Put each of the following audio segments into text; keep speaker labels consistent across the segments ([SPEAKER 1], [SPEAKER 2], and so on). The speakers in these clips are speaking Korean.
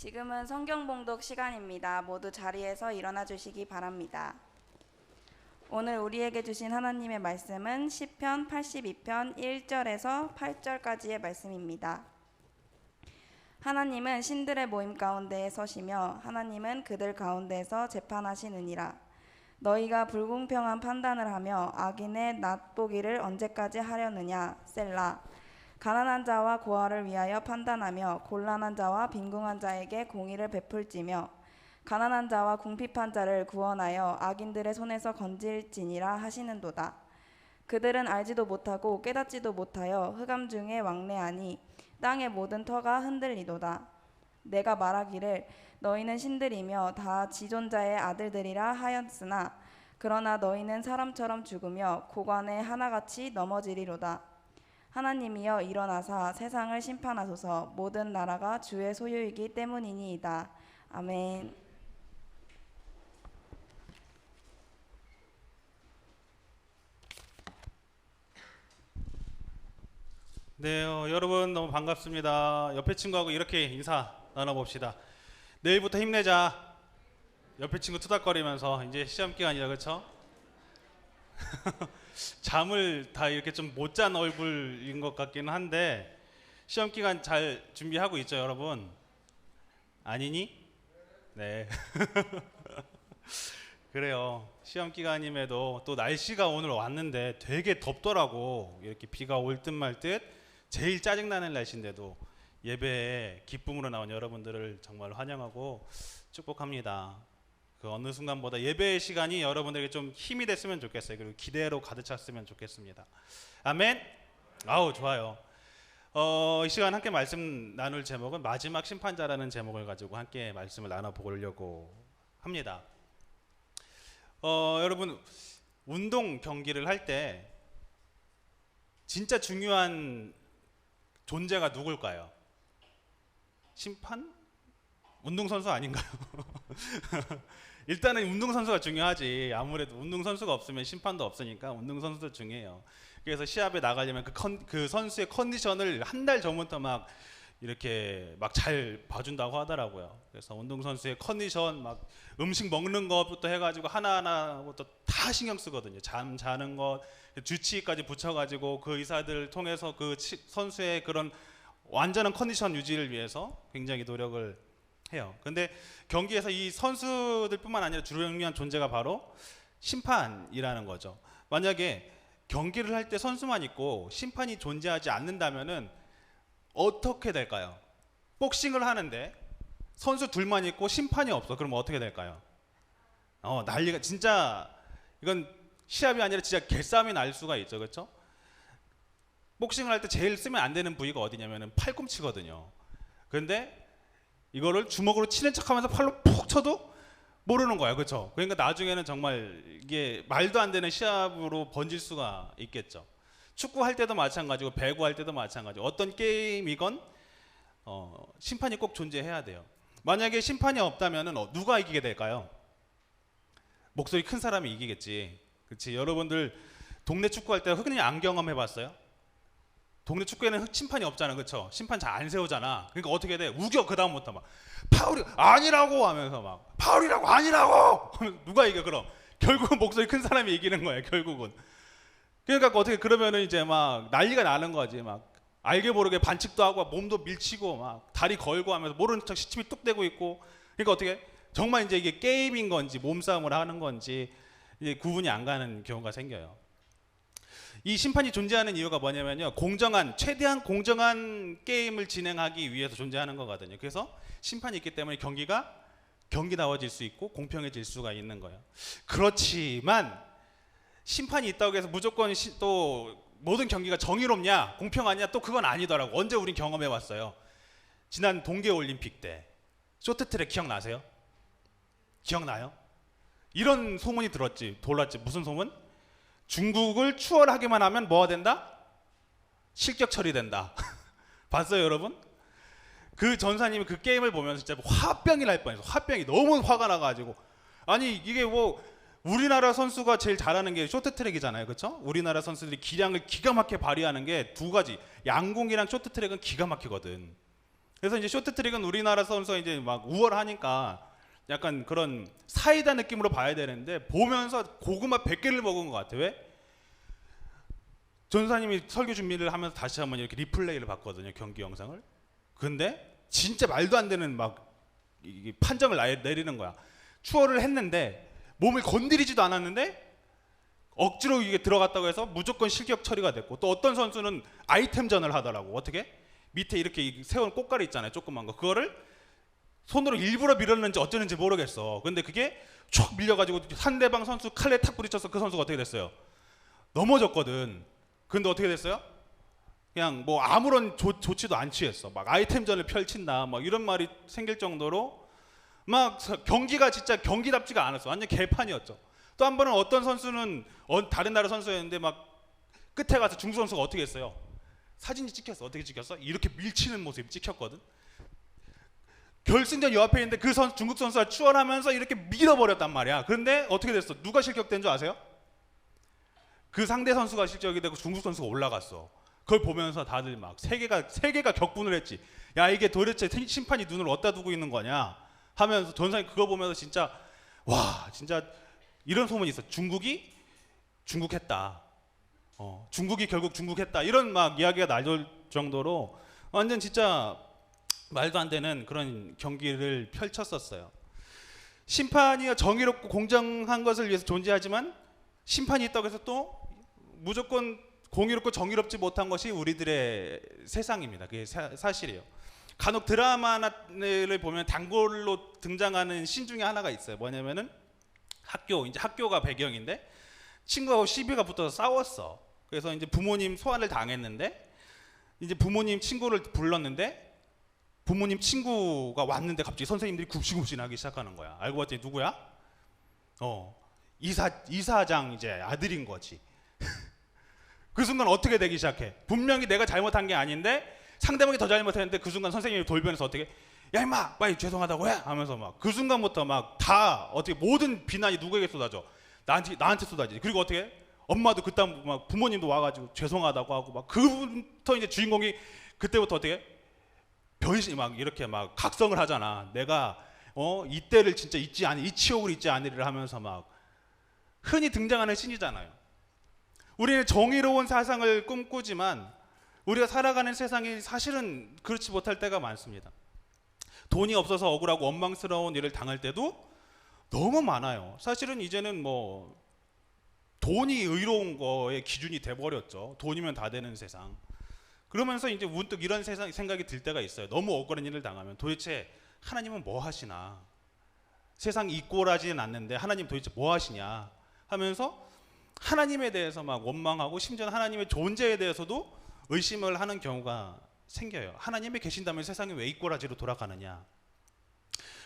[SPEAKER 1] 지금은 성경 봉독 시간입니다. 모두 자리에서 일어나 주시기 바랍니다. 오늘 우리에게 주신 하나님의 말씀은 시편 82편 1절에서 8절까지의 말씀입니다. 하나님은 신들의 모임 가운데에 서시며 하나님은 그들 가운데서 재판하시느니라. 너희가 불공평한 판단을 하며 악인의 낫보기를 언제까지 하려느냐. 셀라. 가난한 자와 고아를 위하여 판단하며 곤란한 자와 빈궁한 자에게 공의를 베풀지며 가난한 자와 궁핍한 자를 구원하여 악인들의 손에서 건질지니라 하시는도다. 그들은 알지도 못하고 깨닫지도 못하여 흑암 중에 왕래하니 땅의 모든 터가 흔들리도다. 내가 말하기를 너희는 신들이며 다 지존자의 아들들이라 하였으나 그러나 너희는 사람처럼 죽으며 고관에 하나같이 넘어지리로다. 하나님이여 일어나사 세상을 심판하소서. 모든 나라가 주의 소유이기 때문이니이다. 아멘.
[SPEAKER 2] 네, 여러분 너무 반갑습니다. 옆에 친구하고 이렇게 인사 나눠봅시다. 내일부터 힘내자. 옆에 친구 투닥거리면서 이제 시험 기간이라 그렇죠? 잠을 다 이렇게 좀 못 잔 얼굴인 것 같기는 한데 시험 기간 잘 준비하고 있죠, 여러분? 아니니? 네. 그래요. 시험 기간임에도 또 날씨가 오늘 왔는데 되게 덥더라고. 이렇게 비가 올 듯 말 듯. 제일 짜증나는 날씨인데도 예배에 기쁨으로 나온 여러분들을 정말 환영하고 축복합니다. 그 어느 순간보다 예배의 시간이 여러분들에게 좀 힘이 됐으면 좋겠어요. 그리고 기대로 가득 찼으면 좋겠습니다. 아멘. 아우 좋아요. 이 시간 함께 말씀 나눌 제목은 마지막 심판자라는 제목을 가지고 함께 말씀을 나눠보려고 합니다. 여러분 운동 경기를 할 때 진짜 중요한 존재가 누굴까요? 심판? 운동선수 아닌가요? 일단은 운동선수가 중요하지. 아무래도 운동선수가 없으면 심판도 없으니까 운동선수도 중요해요. 그래서 시합에 나가려면 그 선수의 컨디션을 한 달 전부터 막 이렇게 막 잘 봐준다고 하더라고요. 그래서 운동선수의 컨디션, 막 음식 먹는 것부터 해가지고 하나하나부터 다 신경 쓰거든요. 잠 자는 것, 주치의까지 붙여가지고 그 의사들 통해서 그 선수의 그런 완전한 컨디션 유지를 위해서 굉장히 노력을 해요. 근데 경기에서 이 선수들뿐만 아니라 중요한 존재가 바로 심판이라는 거죠. 만약에 경기를 할 때 선수만 있고 심판이 존재하지 않는다면은 어떻게 될까요? 복싱을 하는데 선수 둘만 있고 심판이 없어. 그럼 어떻게 될까요? 난리가 진짜 이건 시합이 아니라 진짜 개싸움이 날 수가 있죠. 그렇죠? 복싱을 할 때 제일 쓰면 안 되는 부위가 어디냐면은 팔꿈치거든요. 그런데 이거를 주먹으로 치는 척하면서 팔로 푹 쳐도 모르는 거야, 그렇죠? 그러니까 나중에는 정말 이게 말도 안 되는 시합으로 번질 수가 있겠죠. 축구할 때도 마찬가지고 배구할 때도 마찬가지고 어떤 게임이건 심판이 꼭 존재해야 돼요. 만약에 심판이 없다면은 누가 이기게 될까요? 목소리 큰 사람이 이기겠지. 그렇지? 여러분들 동네 축구할 때 흔히 안 경험해봤어요? 동네 축구에는 심판이 없잖아, 그렇죠? 심판 잘 안 세우잖아. 그러니까 어떻게 돼? 우겨. 그 다음부터 막 파울이 아니라고 하면서 막 파울이라고 아니라고 누가 이겨? 그럼 결국은 목소리 큰 사람이 이기는 거예요, 결국은. 그러니까 어떻게 그러면은 이제 막 난리가 나는 거지. 막 알게 모르게 반칙도 하고 몸도 밀치고 막 다리 걸고 하면서 모르는 척 시침이 뚝 대고 있고. 그러니까 어떻게 정말 이제 이게 게임인 건지 몸싸움을 하는 건지 이제 구분이 안 가는 경우가 생겨요. 이 심판이 존재하는 이유가 뭐냐면요, 최대한 공정한 게임을 진행하기 위해서 존재하는 거거든요. 그래서 심판이 있기 때문에 경기가 경기다워질 수 있고 공평해질 수가 있는 거예요. 그렇지만 심판이 있다고 해서 무조건 또 모든 경기가 정의롭냐 공평하냐 또 그건 아니더라고. 언제 우린 경험해 왔어요. 지난 동계올림픽 때 쇼트트랙 기억나세요? 기억나요? 이런 소문이 돌았지. 무슨 소문? 중국을 추월하기만 하면 뭐가 된다? 실격 처리된다. 봤어요, 여러분? 그 전사님이 그 게임을 보면서 진짜 화병이 날 뻔했어. 화병이 너무 화가 나가지고. 아니 이게 뭐 우리나라 선수가 제일 잘하는 게 쇼트트랙이잖아요, 그렇죠? 우리나라 선수들이 기량을 기가 막히게 발휘하는 게 두 가지. 양궁이랑 쇼트트랙은 기가 막히거든. 그래서 이제 쇼트트랙은 우리나라 선수가 이제 막 우월하니까 약간 그런 사이다 느낌으로 봐야 되는데 보면서 고구마 100개를 먹은 것 같아. 왜? 전사님이 설교 준비를 하면서 다시 한번 이렇게 리플레이를 봤거든요, 경기 영상을. 근데 진짜 말도 안 되는 막 이게 판정을 내리는 거야. 추월을 했는데 몸을 건드리지도 않았는데 억지로 이게 들어갔다고 해서 무조건 실격 처리가 됐고, 또 어떤 선수는 아이템전을 하더라고. 어떻게? 밑에 이렇게 세운 꽃가루 있잖아요, 조그만 거. 그거를 손으로 일부러 밀었는지 어쩌는지 모르겠어. 근데 그게 촥 밀려가지고 상대방 선수 칼에 탁 부딪혀서 그 선수가 어떻게 됐어요? 넘어졌거든. 근데 어떻게 됐어요? 그냥 뭐 아무런 조치도 안 취했어. 막 아이템전을 펼친다, 막 이런 말이 생길 정도로 막 경기가 진짜 경기답지가 않았어. 완전 개판이었죠. 또 한 번은 어떤 선수는 다른 나라 선수였는데 막 끝에 가서 중국 선수가 어떻게 했어요? 사진이 찍혔어. 어떻게 찍혔어? 이렇게 밀치는 모습이 찍혔거든. 결승전 요 앞에 있는데 그 중국 선수가 추월하면서 이렇게 밀어버렸단 말이야. 그런데 어떻게 됐어? 누가 실격된 줄 아세요? 그 상대 선수가 실격이 되고 중국 선수가 올라갔어. 그걸 보면서 다들 막 세계가 격분을 했지. 야, 이게 도대체 심판이 눈을 어디다 두고 있는 거냐 하면서 전사님 그거 보면서 진짜 와, 진짜 이런 소문이 있어. 중국했다. 중국이 결국 중국했다. 이런 막 이야기가 나올 정도로 완전 진짜 말도 안 되는 그런 경기를 펼쳤었어요. 심판이 정의롭고 공정한 것을 위해서 존재하지만 심판이 있다고 해서 또 무조건 공의롭고 정의롭지 못한 것이 우리들의 세상입니다. 그게 사실이에요. 간혹 드라마를 보면 단골로 등장하는 씬 중에 하나가 있어요. 뭐냐면은 학교가 배경인데 친구하고 시비가 붙어서 싸웠어. 그래서 이제 부모님 소환을 당했는데 이제 부모님 친구를 불렀는데 부모님 친구가 왔는데 갑자기 선생님들이 굽신굽신하기 시작하는 거야. 알고 봤더니 누구야? 이사장 이제 아들인 거지. 그 순간 어떻게 되기 시작해? 분명히 내가 잘못한 게 아닌데 상대방이 더 잘못했는데 그 순간 선생님이 돌변해서 어떻게? 야 임마 빨리 죄송하다고 해 하면서 막 그 순간부터 막 다 어떻게 모든 비난이 누구에게 쏟아져? 나한테 쏟아지지. 그리고 어떻게? 엄마도 그딴 막 부모님도 와가지고 죄송하다고 하고 막 그부터 이제 주인공이 그때부터 어떻게? 변신 막 이렇게 막 각성을 하잖아. 내가 이때를 진짜 이 치욕을 잊지 않으리라 하면서 막 흔히 등장하는 신이잖아요. 우리는 정의로운 세상을 꿈꾸지만 우리가 살아가는 세상이 사실은 그렇지 못할 때가 많습니다. 돈이 없어서 억울하고 원망스러운 일을 당할 때도 너무 많아요. 사실은 이제는 뭐 돈이 의로운 거의 기준이 돼버렸죠. 돈이면 다 되는 세상. 그러면서 이제 문득 이런 생각이 들 때가 있어요. 너무 억울한 일을 당하면 도대체 하나님은 뭐 하시나? 세상이 이꼴하지는 않는데 하나님 도대체 뭐 하시냐? 하면서 하나님에 대해서 막 원망하고 심지어 하나님의 존재에 대해서도 의심을 하는 경우가 생겨요. 하나님이 계신다면 세상이 왜 이꼴아지로 돌아가느냐?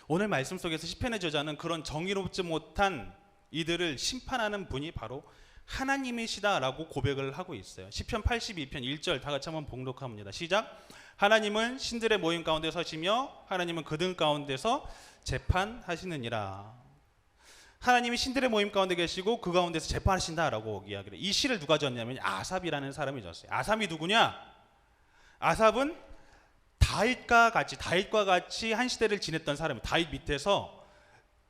[SPEAKER 2] 오늘 말씀 속에서 시편의 저자는 그런 정의롭지 못한 이들을 심판하는 분이 바로 하나님이시다라고 고백을 하고 있어요. 시편 82편 1절 다 같이 한번 봉독합니다. 시작. 하나님은 신들의 모임 가운데 서시며 하나님은 그들 가운데서 재판하시느니라. 하나님이 신들의 모임 가운데 계시고 그 가운데서 재판하신다라고 이야기를 해요. 이 시를 누가 졌냐면 아삽이라는 사람이 졌어요. 아삽이 누구냐? 아삽은 다윗과 같이 한 시대를 지냈던 사람이 다윗 밑에서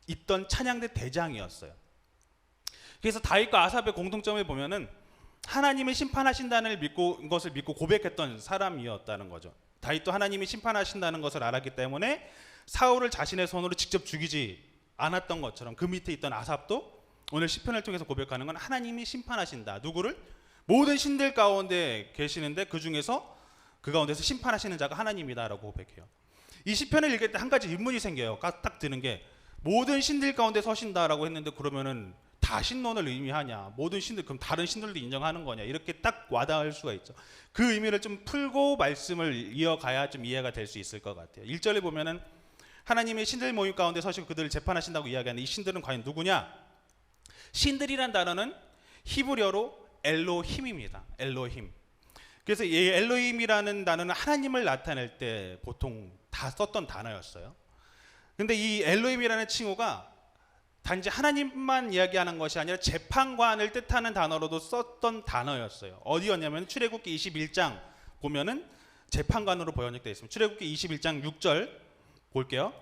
[SPEAKER 2] 있던 찬양대 대장이었어요. 그래서 다윗과 아삽의 공통점을 보면은 하나님이 심판하신다는 것을 믿고 고백했던 사람이었다는 거죠. 다윗도 하나님이 심판하신다는 것을 알았기 때문에 사울을 자신의 손으로 직접 죽이지 않았던 것처럼 그 밑에 있던 아삽도 오늘 시편을 통해서 고백하는 건 하나님이 심판하신다. 누구를? 모든 신들 가운데 계시는데 그 중에서 그 가운데서 심판하시는 자가 하나님이다라고 고백해요. 이 시편을 읽을 때 한 가지 의문이 생겨요. 딱 드는 게 모든 신들 가운데 서신다라고 했는데 그러면은 다 신론을 의미하냐? 모든 신들 그럼 다른 신들도 인정하는 거냐? 이렇게 딱 와닿을 수가 있죠. 그 의미를 좀 풀고 말씀을 이어가야 좀 이해가 될 수 있을 것 같아요. 1절에 보면은 하나님의 신들 모임 가운데 서시고 그들을 재판하신다고 이야기하는 이 신들은 과연 누구냐? 신들이란 단어는 히브리어로 엘로힘입니다. 엘로힘. 그래서 이 엘로힘이라는 단어는 하나님을 나타낼 때 보통 다 썼던 단어였어요. 근데 이 엘로힘이라는 칭호가 단지 하나님만 이야기하는 것이 아니라 재판관을 뜻하는 단어로도 썼던 단어였어요. 어디였냐면 출애굽기 21장 보면은 재판관으로 번역되어 있습니다. 출애굽기 21장 6절 볼게요.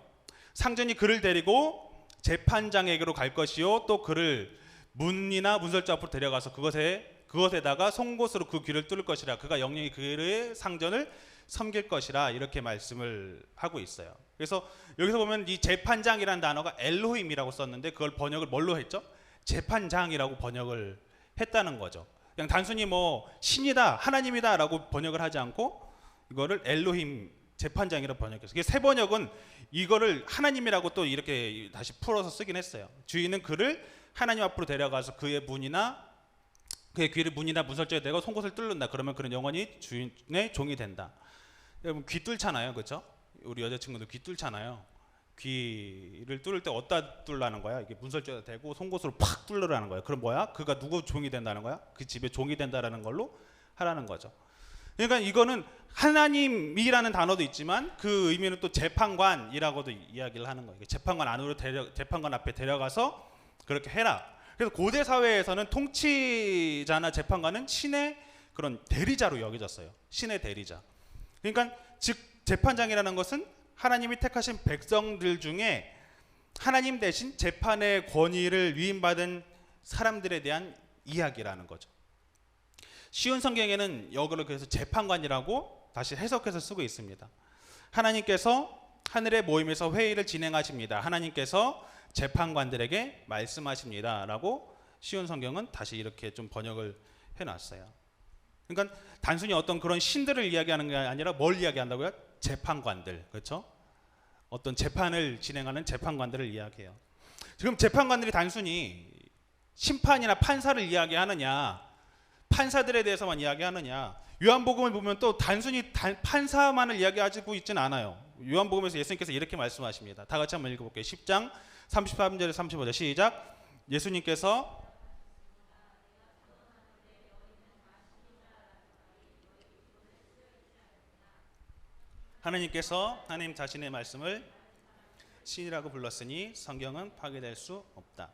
[SPEAKER 2] 상전이 그를 데리고 재판장에게로 갈 것이요 또 그를 문이나 문설주 앞으로 데려가서 그것에다가 송곳으로 그 귀를 뚫을 것이라. 그가 영영이 그의 상전을 섬길 것이라. 이렇게 말씀을 하고 있어요. 그래서 여기서 보면 이 재판장이라는 단어가 엘로힘이라고 썼는데 그걸 번역을 뭘로 했죠? 재판장이라고 번역을 했다는 거죠. 그냥 단순히 뭐 신이다, 하나님이다 라고 번역을 하지 않고 이거를 엘로힘 재판장이라고 번역했어요. 그래서 새 번역은 이거를 하나님이라고 또 이렇게 다시 풀어서 쓰긴 했어요. 주인은 그를 하나님 앞으로 데려가서 그의 귀를 문이나 문설주에 대고 송곳을 뚫는다. 그러면 그는 영원히 주인의 종이 된다. 여러분 귀 뚫잖아요, 그렇죠? 우리 여자친구들 귀 뚫잖아요. 귀를 뚫을 때 어디다 뚫라는 거야? 이게 문설주에 대고 송곳으로 팍 뚫으라는 거야. 그럼 뭐야? 그가 누구 종이 된다는 거야? 그 집의 종이 된다라는 걸로 하라는 거죠. 그러니까 이거는 하나님이라는 단어도 있지만 그 의미는 또 재판관이라고도 이야기를 하는 거예요. 재판관 안으로 재판관 앞에 데려가서 그렇게 해라. 그래서 고대 사회에서는 통치자나 재판관은 신의 그런 대리자로 여겨졌어요. 신의 대리자. 그러니까 즉 재판장이라는 것은 하나님이 택하신 백성들 중에 하나님 대신 재판의 권위를 위임받은 사람들에 대한 이야기라는 거죠. 쉬운 성경에는 이거를 그래서 재판관이라고 다시 해석해서 쓰고 있습니다. 하나님께서 하늘의 모임에서 회의를 진행하십니다. 하나님께서 재판관들에게 말씀하십니다. 라고 쉬운 성경은 다시 이렇게 좀 번역을 해놨어요. 그러니까 단순히 어떤 그런 신들을 이야기하는 게 아니라 뭘 이야기한다고요? 재판관들, 그렇죠? 어떤 재판을 진행하는 재판관들을 이야기해요. 지금 재판관들이 단순히 심판이나 판사를 이야기하느냐, 판사들에 대해서만 이야기하느냐? 요한복음을 보면 또 단순히 판사만을 이야기하고 있지는 않아요. 요한복음에서 예수님께서 이렇게 말씀하십니다. 다 같이 한번 읽어볼게요. 10장 33절에 35절 시작. 예수님께서 하나님 자신의 말씀을 신이라고 불렀으니 성경은 파괴될 수 없다.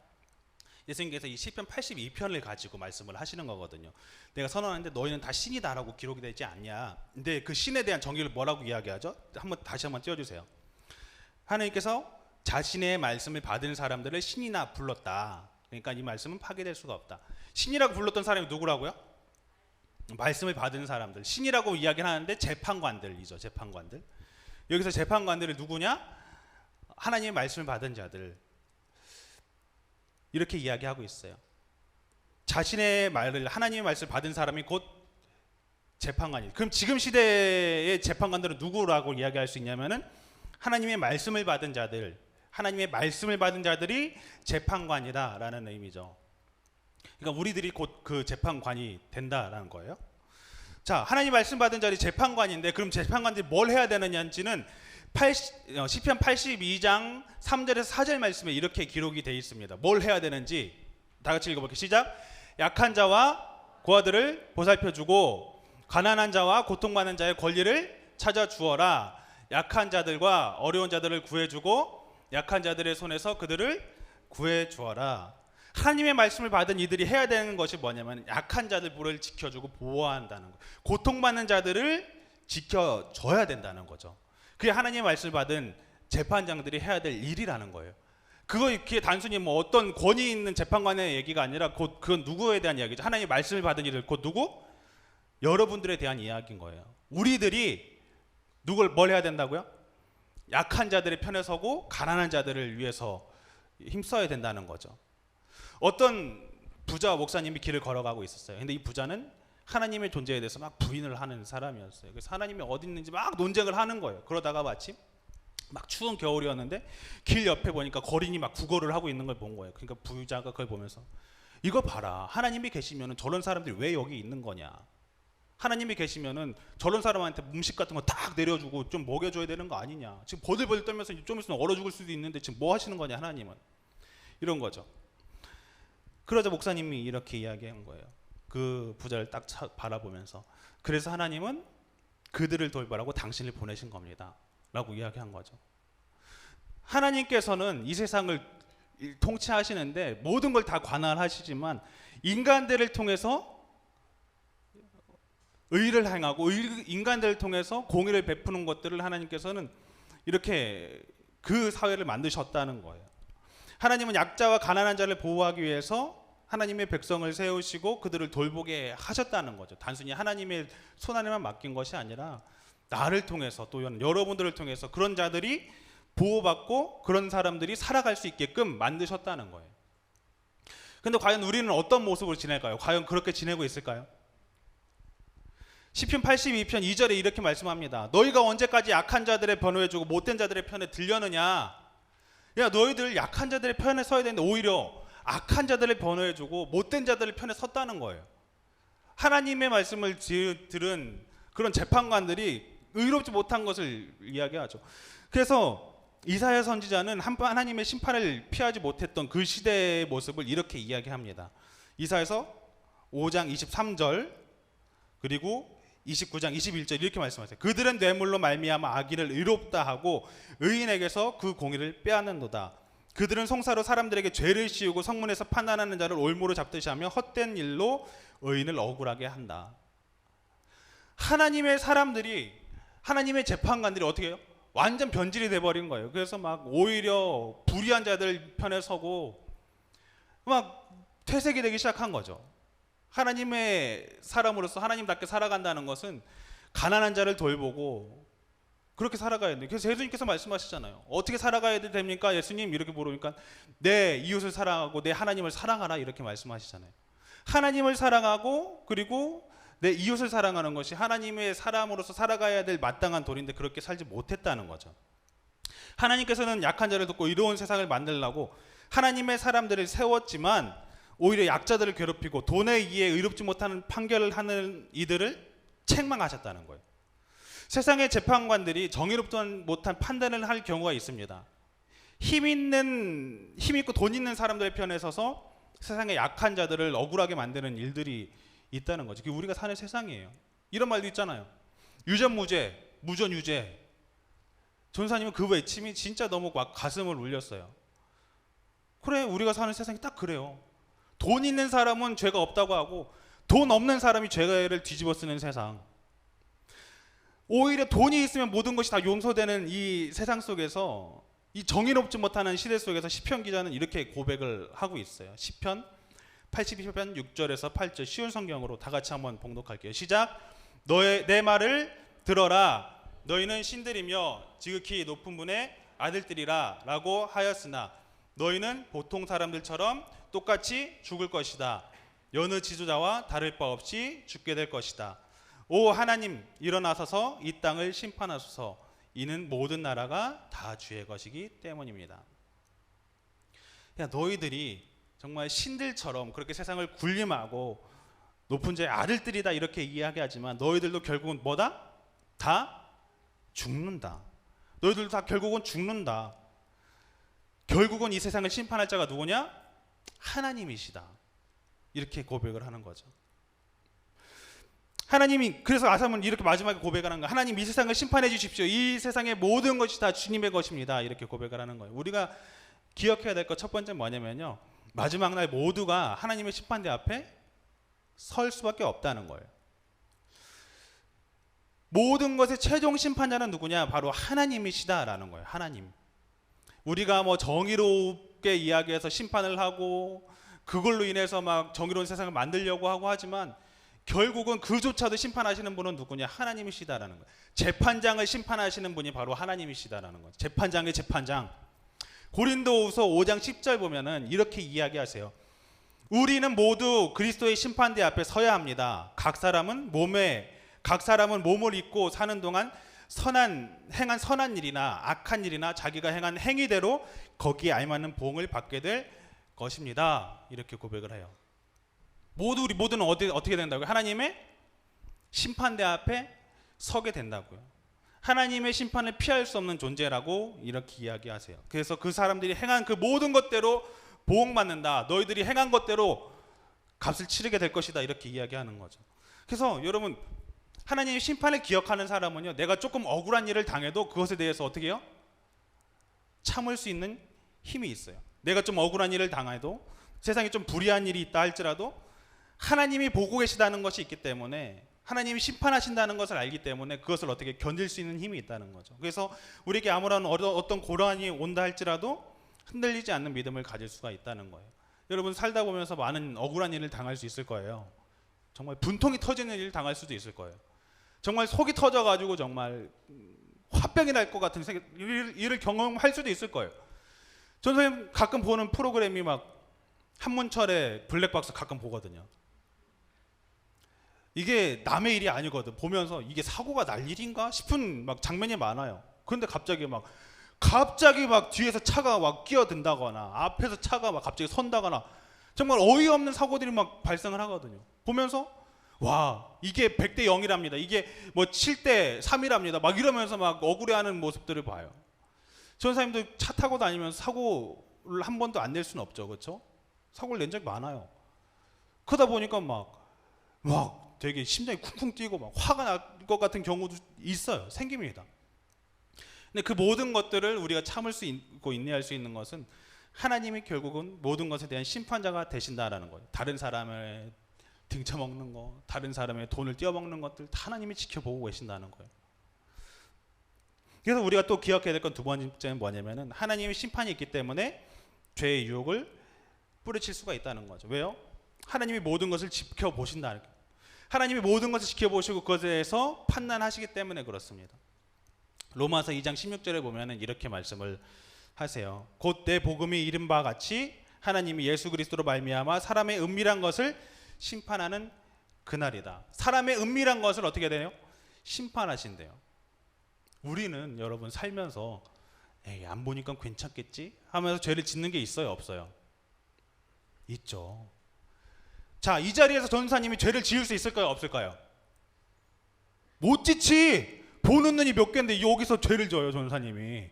[SPEAKER 2] 예수님께서 이 시편 82편을 가지고 말씀을 하시는 거거든요. 내가 선언하는데 너희는 다 신이다라고 기록이 되지 않냐. 근데 그 신에 대한 정의를 뭐라고 이야기하죠? 다시 한번 띄워주세요. 하나님께서 자신의 말씀을 받은 사람들을 신이나 불렀다. 그러니까 이 말씀은 파괴될 수가 없다. 신이라고 불렀던 사람이 누구라고요? 말씀을 받은 사람들. 신이라고 이야기를 하는데 재판관들이죠. 재판관들. 여기서 재판관들이 누구냐? 하나님의 말씀을 받은 자들. 이렇게 이야기하고 있어요. 자신의 말을 하나님의 말씀을 받은 사람이 곧 재판관이에요. 그럼 지금 시대의 재판관들은 누구라고 이야기할 수 있냐면은 하나님의 말씀을 받은 자들, 하나님의 말씀을 받은 자들이 재판관이다라는 의미죠. 그러니까 우리들이 곧 그 재판관이 된다라는 거예요. 자, 하나님 말씀 받은 자들이 재판관인데 그럼 재판관들이 뭘 해야 되느냐는 시편 82장 3절에서 4절 말씀에 이렇게 기록이 되어 있습니다. 뭘 해야 되는지 다 같이 읽어볼게요. 시작. 약한 자와 고아들을 보살펴주고 가난한 자와 고통받는 자의 권리를 찾아주어라. 약한 자들과 어려운 자들을 구해주고 약한 자들의 손에서 그들을 구해주어라. 하나님의 말씀을 받은 이들이 해야 되는 것이 뭐냐면 약한 자들을 지켜주고 보호한다는 거예요. 고통받는 자들을 지켜줘야 된다는 거죠. 그게 하나님의 말씀을 받은 재판장들이 해야 될 일이라는 거예요. 그게 단순히 뭐 어떤 권위 있는 재판관의 얘기가 아니라 곧 그건 누구에 대한 이야기죠. 하나님의 말씀을 받은 이들 곧 누구? 여러분들에 대한 이야기인 거예요. 우리들이 뭘 해야 된다고요? 약한 자들의 편에 서고 가난한 자들을 위해서 힘써야 된다는 거죠. 어떤 부자 목사님이 길을 걸어가고 있었어요. 근데 이 부자는 하나님의 존재에 대해서 막 부인을 하는 사람이었어요. 그래서 하나님이 어디 있는지 막 논쟁을 하는 거예요. 그러다가 마침 막 추운 겨울이었는데 길 옆에 보니까 거린이 막 구걸을 하고 있는 걸 본 거예요. 그러니까 부자가 그걸 보면서 이거 봐라. 하나님이 계시면은 저런 사람들이 왜 여기 있는 거냐. 하나님이 계시면은 저런 사람한테 음식 같은 거 딱 내려주고 좀 먹여줘야 되는 거 아니냐. 지금 버들버들 떨면서 좀 있으면 얼어 죽을 수도 있는데 지금 뭐 하시는 거냐 하나님은. 이런 거죠. 그러자 목사님이 이렇게 이야기한 거예요. 그 부자를 딱 바라보면서 그래서 하나님은 그들을 돌보라고 당신을 보내신 겁니다. 라고 이야기한 거죠. 하나님께서는 이 세상을 통치하시는데 모든 걸 다 관할하시지만 인간들을 통해서 의를 행하고 인간들을 통해서 공의를 베푸는 것들을 하나님께서는 이렇게 그 사회를 만드셨다는 거예요. 하나님은 약자와 가난한 자를 보호하기 위해서 하나님의 백성을 세우시고 그들을 돌보게 하셨다는 거죠. 단순히 하나님의 손안에만 맡긴 것이 아니라 나를 통해서 또 여러분들을 통해서 그런 자들이 보호받고 그런 사람들이 살아갈 수 있게끔 만드셨다는 거예요. 근데 과연 우리는 어떤 모습으로 지낼까요? 과연 그렇게 지내고 있을까요? 시편 82편 2절에 이렇게 말씀합니다. 너희가 언제까지 약한 자들의 변호해주고 못된 자들의 편에 들려느냐? 야, 너희들 약한 자들의 편에 서야 되는데 오히려 악한 자들을 변호해주고 못된 자들의 편에 섰다는 거예요. 하나님의 말씀을 들은 그런 재판관들이 의롭지 못한 것을 이야기하죠. 그래서 이사야 선지자는 하나님의 심판을 피하지 못했던 그 시대의 모습을 이렇게 이야기합니다. 이사야서 5장 23절 그리고 29장 21절 이렇게 말씀하세요. 그들은 뇌물로 말미암아 악인을 의롭다 하고 의인에게서 그 공의를 빼앗는도다. 그들은 송사로 사람들에게 죄를 씌우고 성문에서 판단하는 자를 올무로 잡듯이 하며 헛된 일로 의인을 억울하게 한다. 하나님의 사람들이, 하나님의 재판관들이 어떻게 해요? 완전 변질이 돼버린 거예요. 그래서 막 오히려 불의한 자들 편에 서고 막 퇴색이 되기 시작한 거죠. 하나님의 사람으로서 하나님답게 살아간다는 것은 가난한 자를 돌보고 그렇게 살아가야 돼요. 그래서 예수님께서 말씀하시잖아요. 어떻게 살아가야 됩니까? 예수님 이렇게 물으니까 내 이웃을 사랑하고 내 하나님을 사랑하라 이렇게 말씀하시잖아요. 하나님을 사랑하고 그리고 내 이웃을 사랑하는 것이 하나님의 사람으로서 살아가야 될 마땅한 도리인데 그렇게 살지 못했다는 거죠. 하나님께서는 약한 자를 돕고 이로운 세상을 만들려고 하나님의 사람들을 세웠지만 오히려 약자들을 괴롭히고 돈에 의해 의롭지 못하는 판결을 하는 이들을 책망하셨다는 거예요. 세상의 재판관들이 정의롭지 못한 판단을 할 경우가 있습니다. 힘 있고 돈 있는 사람들의 편에 서서 세상의 약한 자들을 억울하게 만드는 일들이 있다는 거죠. 그게 우리가 사는 세상이에요. 이런 말도 있잖아요. 유전무죄, 무전유죄. 전사님은 그 외침이 진짜 너무 막 가슴을 울렸어요. 그래, 우리가 사는 세상이 딱 그래요. 돈 있는 사람은 죄가 없다고 하고 돈 없는 사람이 죄를 뒤집어 쓰는 세상. 오히려 돈이 있으면 모든 것이 다 용서되는 이 세상 속에서 이 정의롭지 못하는 시대 속에서 시편 기자는 이렇게 고백을 하고 있어요. 시편 82편 6절에서 8절 쉬운 성경으로 다 같이 한번 봉독할게요. 시작. 내 말을 들어라. 너희는 신들이며 지극히 높은 분의 아들들이라 라고 하였으나 너희는 보통 사람들처럼 똑같이 죽을 것이다. 여느 지도자와 다를 바 없이 죽게 될 것이다. 오 하나님 일어나소서 이 땅을 심판하소서. 이는 모든 나라가 다 주의 것이기 때문입니다. 야, 너희들이 정말 신들처럼 그렇게 세상을 군림하고 높은 자의 아들들이다 이렇게 이야기하지만 너희들도 결국은 뭐다? 다 죽는다. 너희들도 다 결국은 죽는다. 결국은 이 세상을 심판할 자가 누구냐? 하나님이시다. 이렇게 고백을 하는 거죠. 하나님이 그래서 아사몬 이렇게 마지막에 고백을 하는 거예요. 하나님 이 세상을 심판해 주십시오. 이 세상의 모든 것이 다 주님의 것입니다. 이렇게 고백을 하는 거예요. 우리가 기억해야 될 것 첫 번째 뭐냐면요. 마지막 날 모두가 하나님의 심판대 앞에 설 수밖에 없다는 거예요. 모든 것의 최종 심판자는 누구냐? 바로 하나님이시다라는 거예요. 하나님. 우리가 뭐 정의롭게 이야기해서 심판을 하고 그걸로 인해서 막 정의로운 세상을 만들려고 하고 하지만 결국은 그조차도 심판하시는 분은 누구냐? 하나님이시다라는 거예요. 재판장을 심판하시는 분이 바로 하나님이시다라는 거예요. 재판장의 재판장. 고린도후서 5장 10절 보면은 이렇게 이야기하세요. 우리는 모두 그리스도의 심판대 앞에 서야 합니다. 각 사람은 몸을 입고 사는 동안 행한 선한 일이나 악한 일이나 자기가 행한 행위대로 거기에 알맞는 보응을 받게 될 것입니다. 이렇게 고백을 해요. 우리 모두는 어떻게 된다고요? 하나님의 심판대 앞에 서게 된다고요. 하나님의 심판을 피할 수 없는 존재라고 이렇게 이야기하세요. 그래서 그 사람들이 행한 그 모든 것대로 보응받는다. 너희들이 행한 것대로 값을 치르게 될 것이다. 이렇게 이야기하는 거죠. 그래서 여러분 하나님의 심판을 기억하는 사람은요. 내가 조금 억울한 일을 당해도 그것에 대해서 어떻게 해요? 참을 수 있는 힘이 있어요. 내가 좀 억울한 일을 당해도 세상에 좀 불의한 일이 있다 할지라도 하나님이 보고 계시다는 것이 있기 때문에 하나님이 심판하신다는 것을 알기 때문에 그것을 어떻게 견딜 수 있는 힘이 있다는 거죠. 그래서 우리에게 아무런 어떤 고난이 온다 할지라도 흔들리지 않는 믿음을 가질 수가 있다는 거예요. 여러분 살다 보면서 많은 억울한 일을 당할 수 있을 거예요. 정말 분통이 터지는 일을 당할 수도 있을 거예요. 정말 속이 터져가지고 정말 화병이 날 것 같은 일을 경험할 수도 있을 거예요. 전 선생님 가끔 보는 프로그램이 막 한문철의 블랙박스 가끔 보거든요. 이게 남의 일이 아니거든. 보면서 이게 사고가 날 일인가 싶은 막 장면이 많아요. 그런데 갑자기 막 뒤에서 차가 막 끼어든다거나 앞에서 차가 막 갑자기 선다거나 정말 어이없는 사고들이 막 발생을 하거든요. 보면서 와 이게 100대 0이랍니다. 이게 뭐 7대 3이랍니다. 막 이러면서 막 억울해하는 모습들을 봐요. 전사님도 차 타고 다니면서 사고를 한 번도 안 낼 수는 없죠. 그렇죠? 사고를 낸 적이 많아요. 그러다 보니까 막 되게 심장이 쿵쿵 뛰고 막 화가 날 것 같은 경우도 있어요. 생깁니다. 근데 그 모든 것들을 우리가 참을 수 있고 인내할 수 있는 것은 하나님이 결국은 모든 것에 대한 심판자가 되신다라는 거예요. 다른 사람을 등쳐먹는 거, 다른 사람의 돈을 떼어먹는 것들 다 하나님이 지켜보고 계신다는 거예요. 그래서 우리가 또 기억해야 될 건 두 번째는 뭐냐면은 하나님의 심판이 있기 때문에 죄의 유혹을 뿌리칠 수가 있다는 거죠. 왜요? 하나님이 모든 것을 지켜보신다는 거예요. 하나님이 모든 것을 지켜보시고 그것에 대해서 판단하시기 때문에 그렇습니다. 로마서 2장 16절에 보면은 이렇게 말씀을 하세요. 곧 내 복음이 이른 바와 같이 하나님이 예수 그리스도로 말미암아 사람의 은밀한 것을 심판하는 그날이다. 사람의 은밀한 것을 어떻게 돼요? 심판하신대요. 우리는 여러분 살면서 에이, 안 보니까 괜찮겠지 하면서 죄를 짓는 게 있어요, 없어요? 있죠. 자, 이 자리에서 전사님이 죄를 지을 수 있을까요, 없을까요? 못 짓지. 보는 눈이 몇 개인데 여기서 죄를 져요, 전사님이.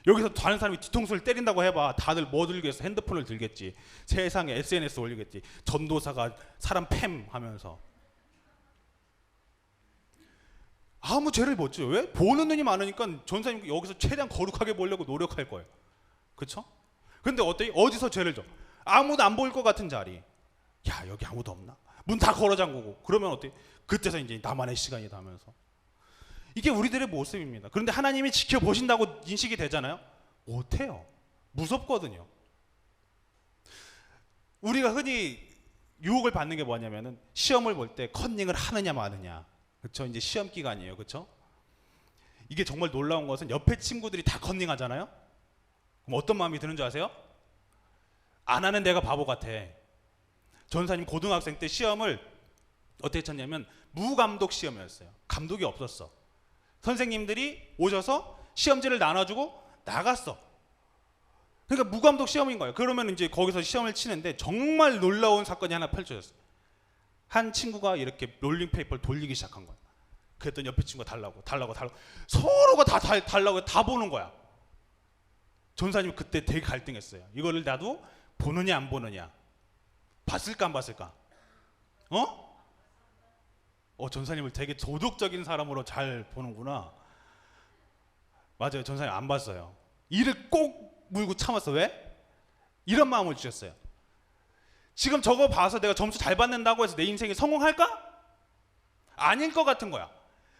[SPEAKER 2] 여기서 다른 사람이 뒤통수를 때린다고 해봐. 다들 뭐 들겠어? 핸드폰을 들겠지. 세상에 SNS 올리겠지. 전도사가 사람 팸 하면서. 아무 죄를 못 지어요. 왜? 보는 눈이 많으니까 전사님 여기서 최대한 거룩하게 보려고 노력할 거예요. 그렇죠? 근데 어디서 죄를 져? 아무도 안 보일 것 같은 자리. 야, 여기 아무도 없나? 문 다 걸어 잠그고. 그러면 어때? 그때서 이제 나만의 시간이다 하면서. 이게 우리들의 모습입니다. 그런데 하나님이 지켜보신다고 인식이 되잖아요. 못해요. 무섭거든요. 우리가 흔히 유혹을 받는 게 뭐냐면은 시험을 볼 때 컨닝을 하느냐 마느냐. 그렇죠? 이제 시험 기간이에요. 그렇죠? 이게 정말 놀라운 것은 옆에 친구들이 다 컨닝 하잖아요. 그럼 어떤 마음이 드는 줄 아세요? 안 하는 내가 바보 같아. 전사님 고등학생 때 시험을 어떻게 쳤냐면 무감독 시험이었어요. 감독이 없었어. 선생님들이 오셔서 시험지를 나눠주고 나갔어. 그러니까 무감독 시험인 거예요. 그러면 이제 거기서 시험을 치는데 정말 놀라운 사건이 하나 펼쳐졌어요. 한 친구가 이렇게 롤링페이퍼를 돌리기 시작한 거야. 그랬더니 옆에 친구가 달라고 서로가 다 달라고 다 보는 거야. 전사님 그때 되게 갈등했어요. 이거를 나도 보느냐 안 보느냐, 봤을까 안 봤을까? 전사님을 되게 도덕적인 사람으로 잘 보는구나. 맞아요. 전사님 안 봤어요. 이를 꼭 물고 참았어. 왜? 이런 마음을 주셨어요. 지금 저거 봐서 내가 점수 잘 받는다고 해서 내 인생이 성공할까? 아닐 것 같은 거야.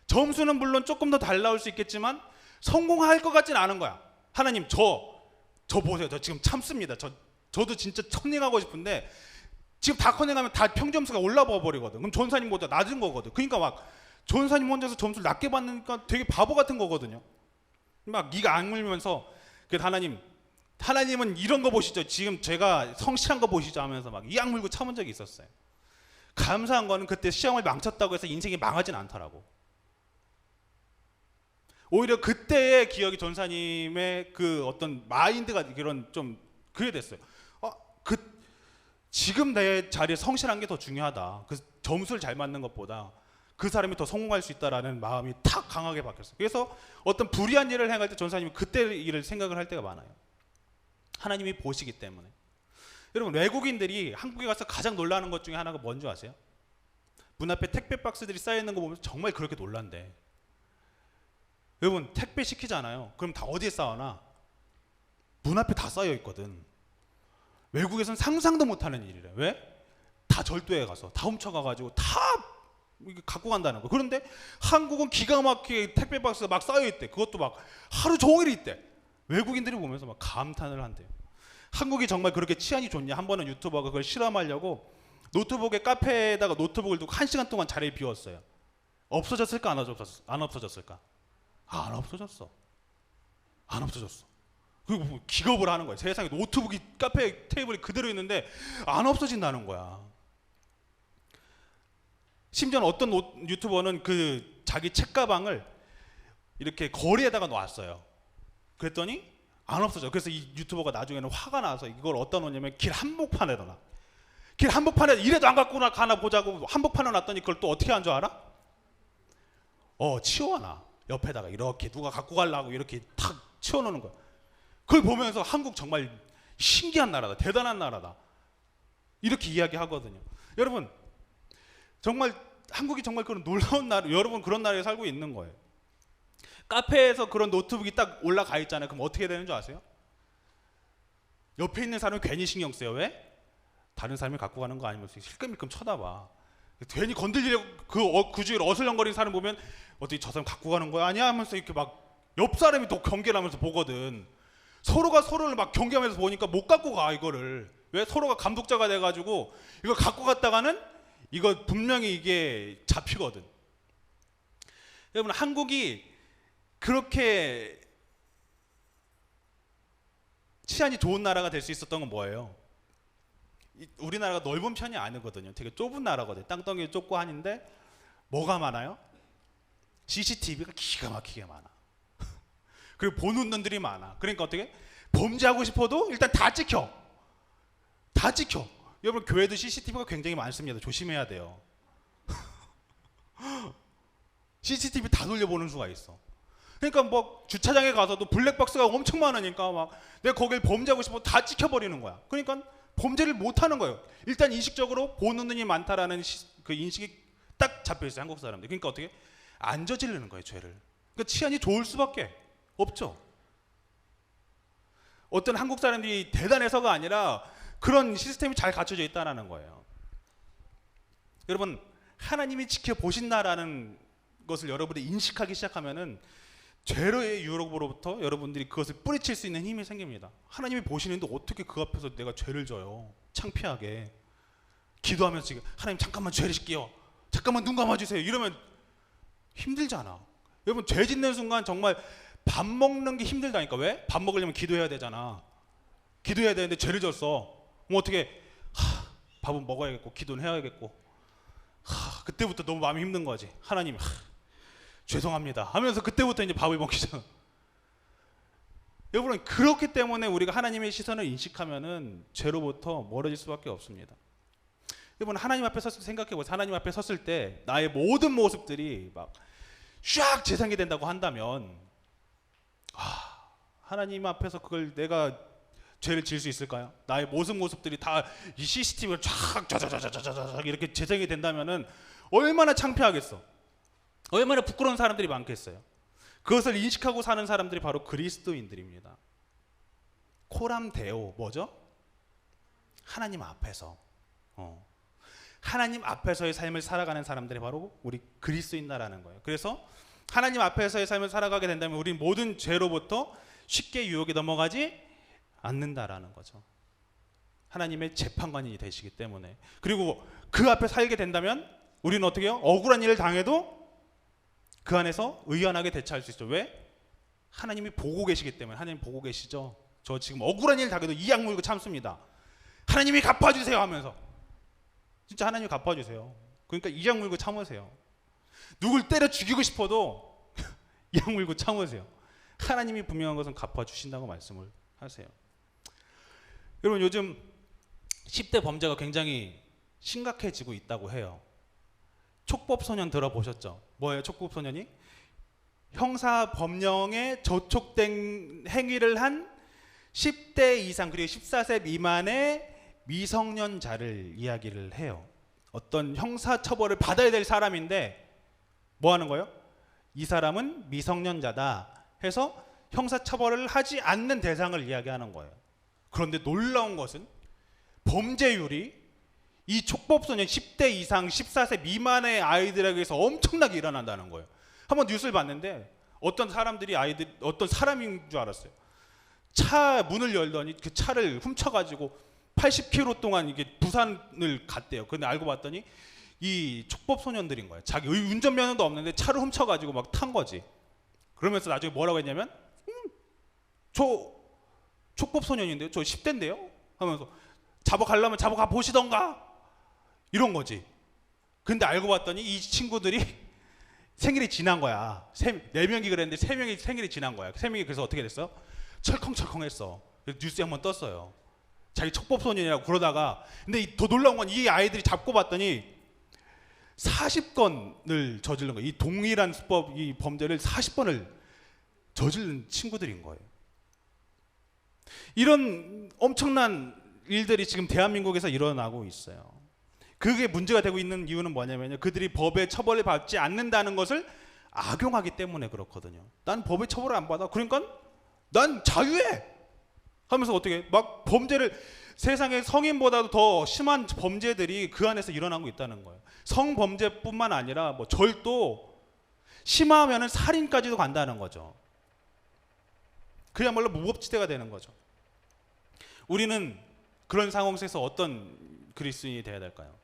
[SPEAKER 2] 점수는 물론 조금 더 잘 나올 수 있겠지만 성공할 것 같진 않은 거야. 하나님 저 보세요. 저 지금 참습니다. 저도 진짜 컨닝하고 싶은데 지금 다 컨닝하면 다 평점수가 올라와 버리거든. 그럼 전사님보다 낮은 거거든. 그러니까 막 전사님 혼자서 점수를 낮게 받으니까 되게 바보 같은 거거든요. 막 네가 악물면서 그 하나님은 이런 거 보시죠. 지금 제가 성실한 거 보시죠 하면서 막 이 악물고 참은 적이 있었어요. 감사한 거는 그때 시험을 망쳤다고 해서 인생이 망하진 않더라고. 오히려 그때의 기억이 전사님의 그 어떤 마인드가 이런 좀 그게 됐어요. 지금 내 자리에 성실한 게 더 중요하다. 그 점수를 잘 맞는 것보다 그 사람이 더 성공할 수 있다라는 마음이 탁 강하게 바뀌었어요. 그래서 어떤 불의한 일을 행할 때 전사님이 그때 일을 생각을 할 때가 많아요. 하나님이 보시기 때문에. 여러분 외국인들이 한국에 가서 가장 놀라는 것 중에 하나가 뭔지 아세요? 문 앞에 택배 박스들이 쌓여 있는 거 보면 정말 그렇게 놀란대. 여러분 택배 시키잖아요. 그럼 다 어디에 쌓아놔? 문 앞에 다 쌓여 있거든. 외국에서는 상상도 못하는 일이래. 왜? 다 절도해 가서 다 훔쳐가가지고 다 이게 갖고 간다는 거. 그런데 한국은 기가 막히게 택배 박스가 막 쌓여 있대. 그것도 막 하루 종일 있대. 외국인들이 보면서 막 감탄을 한대요. 한국이 정말 그렇게 치안이 좋냐? 한 번은 유튜버가 그걸 실험하려고 노트북에 카페에다가 노트북을 두고 1시간 동안 자리를 비웠어요. 없어졌을까 안 없어졌을까? 안 없어졌어. 안 없어졌어. 그리고 뭐 기겁을 하는 거야. 세상에 노트북이 카페 테이블에 그대로 있는데 안 없어진다는 거야. 심지어는 어떤 유튜버는 그 자기 책가방을 이렇게 거리에다가 놨어요. 그랬더니 안 없어져. 그래서 이 유튜버가 나중에는 화가 나서 이걸 어디다 놓냐면 길 한복판에다 놔. 길 한복판에 이래도 안 갖고 가나 보자고 한복판에 놨더니 그걸 또 어떻게 한 줄 알아? 치워놔. 옆에다가 이렇게 누가 갖고 가려고 이렇게 탁 치워놓는 거야. 그걸 보면서 한국 정말 신기한 나라다. 대단한 나라다. 이렇게 이야기하거든요. 여러분 정말 한국이 정말 그런 놀라운 나라, 여러분 그런 나라에 살고 있는 거예요. 카페에서 그런 노트북이 딱 올라가 있잖아요. 그럼 어떻게 되는 줄 아세요? 옆에 있는 사람이 괜히 신경 써요. 왜? 다른 사람이 갖고 가는 거 아니면 실끔실끔 쳐다봐. 괜히 건들리려고 그 주위를 어슬렁거리는 사람 보면 어떻게 저 사람 갖고 가는 거야? 아니야 하면서 이렇게 막 옆 사람이 또 경계를 하면서 보거든. 서로가 서로를 막 경계하면서 보니까 못 갖고 가 이거를. 왜? 서로가 감독자가 돼가지고 이걸 갖고 갔다가는 이거 분명히 이게 잡히거든. 여러분 한국이 그렇게 치안이 좋은 나라가 될 수 있었던 건 뭐예요? 우리나라가 넓은 편이 아니거든요. 되게 좁은 나라거든요. 땅덩이 좁고 하는데 뭐가 많아요? CCTV가 기가 막히게 많아. 그리고 보는 놈들이 많아. 그러니까 어떻게? 범죄하고 싶어도 일단 다 찍혀. 다 찍혀. 여러분 교회도 CCTV가 굉장히 많습니다. 조심해야 돼요. CCTV 다 돌려보는 수가 있어. 그러니까 뭐 주차장에 가서도 블랙박스가 엄청 많으니까 막 내가 거길 범죄하고 싶어도 다 찍혀버리는 거야. 그러니까 범죄를 못 하는 거예요. 일단 인식적으로 보는 눈이 많다라는 그 인식이 딱 잡혀 있어요. 한국 사람들. 그러니까 어떻게? 안 저지르는 거예요, 죄를. 그러니까 치안이 좋을 수밖에 없죠. 어떤 한국 사람들이 대단해서가 아니라 그런 시스템이 잘 갖춰져 있다는 거예요. 여러분 하나님이 지켜보신다라는 것을 여러분이 인식하기 시작하면은 죄로의 유혹으로부터 여러분들이 그것을 뿌리칠 수 있는 힘이 생깁니다. 하나님이 보시는데 어떻게 그 앞에서 내가 죄를 져요? 창피하게 기도하면서 지금 하나님 잠깐만 죄를 짓게요. 잠깐만 눈 감아주세요. 이러면 힘들잖아. 여러분 죄 짓는 순간 정말 밥 먹는 게 힘들다니까. 왜? 밥 먹으려면 기도해야 되잖아. 기도해야 되는데 죄를 졌어. 그럼 어떻게? 밥은 먹어야겠고 기도는 해야겠고. 그때부터 너무 마음이 힘든 거지. 하나님 죄송합니다 하면서 그때부터 이제 밥을 먹기 시작. 여러분 그렇기 때문에 우리가 하나님의 시선을 인식하면은 죄로부터 멀어질 수밖에 없습니다. 여러분 하나님 앞에 섰을 때 생각해 보세요. 하나님 앞에 섰을 때 나의 모든 모습들이 막 쫙 재생이 된다고 한다면 하나님 앞에서 그걸 내가 죄를 지을 수 있을까요? 나의 모습들이 다 이 CCTV를 쫙 자자자자자자 이렇게 재생이 된다면은 얼마나 창피하겠어. 얼마나 부끄러운 사람들이 많겠어요. 그것을 인식하고 사는 사람들이 바로 그리스도인들입니다. 코람 데오 뭐죠? 하나님 앞에서 하나님 앞에서의 삶을 살아가는 사람들이 바로 우리 그리스도인다라는 거예요. 그래서 하나님 앞에서의 삶을 살아가게 된다면 우리 모든 죄로부터 쉽게 유혹에 넘어가지 않는다라는 거죠. 하나님의 재판관이 되시기 때문에. 그리고 그 앞에 살게 된다면 우리는 어떻게 해요? 억울한 일을 당해도 그 안에서 의연하게 대처할 수 있죠. 왜? 하나님이 보고 계시기 때문에. 하나님 보고 계시죠. 저 지금 억울한 일 당해도 이 악물고 참습니다. 하나님이 갚아주세요 하면서. 진짜 하나님이 갚아주세요. 그러니까 이 악물고 참으세요. 누굴 때려 죽이고 싶어도 이 악물고 참으세요. 하나님이 분명한 것은 갚아주신다고 말씀을 하세요. 여러분 요즘 10대 범죄가 굉장히 심각해지고 있다고 해요. 촉법소년 들어보셨죠? 뭐예요 촉법소년이? 형사법령에 저촉된 행위를 한 10대 이상 그리고 14세 미만의 미성년자를 이야기를 해요. 어떤 형사처벌을 받아야 될 사람인데 뭐 하는 거예요? 이 사람은 미성년자다 해서 형사처벌을 하지 않는 대상을 이야기하는 거예요. 그런데 놀라운 것은 범죄율이 이 촉법소년 10대 이상 14세 미만의 아이들에게서 엄청나게 일어난다는 거예요. 한번 뉴스를 봤는데 어떤 사람인 줄 알았어요. 차 문을 열더니 그 차를 훔쳐가지고 80km 동안 이게 부산을 갔대요. 근데 알고 봤더니 이 촉법소년들인 거예요. 자기 운전면허도 없는데 차를 훔쳐가지고 막 탄 거지. 그러면서 나중에 뭐라고 했냐면 저 촉법소년인데요, 저 10대인데요 하면서 잡아가려면 잡아가 보시던가 이런 거지. 근데 알고 봤더니 이 친구들이 생일이 지난 거야. 4명이 그랬는데 3명이 생일이 지난 거야. 3명이 그래서 어떻게 됐어? 철컹철컹했어. 뉴스에 한번 떴어요. 자기 촉법소년이라고 그러다가, 근데 더 놀라운 건 이 아이들이 잡고 봤더니 40건을 저지른 거예요. 이 동일한 수법, 이 범죄를 40번을 저지른 친구들인 거예요. 이런 엄청난 일들이 지금 대한민국에서 일어나고 있어요. 그게 문제가 되고 있는 이유는 뭐냐면요, 그들이 법의 처벌을 받지 않는다는 것을 악용하기 때문에 그렇거든요. 난 법의 처벌을 안 받아, 그러니까 난 자유해 하면서 어떻게 막 범죄를, 세상에 성인보다도 더 심한 범죄들이 그 안에서 일어나고 있다는 거예요. 성범죄뿐만 아니라 뭐 절도, 심하면은 살인까지도 간다는 거죠. 그야말로 무법지대가 되는 거죠. 우리는 그런 상황 속에서 어떤 그리스도인이 되어야 될까요?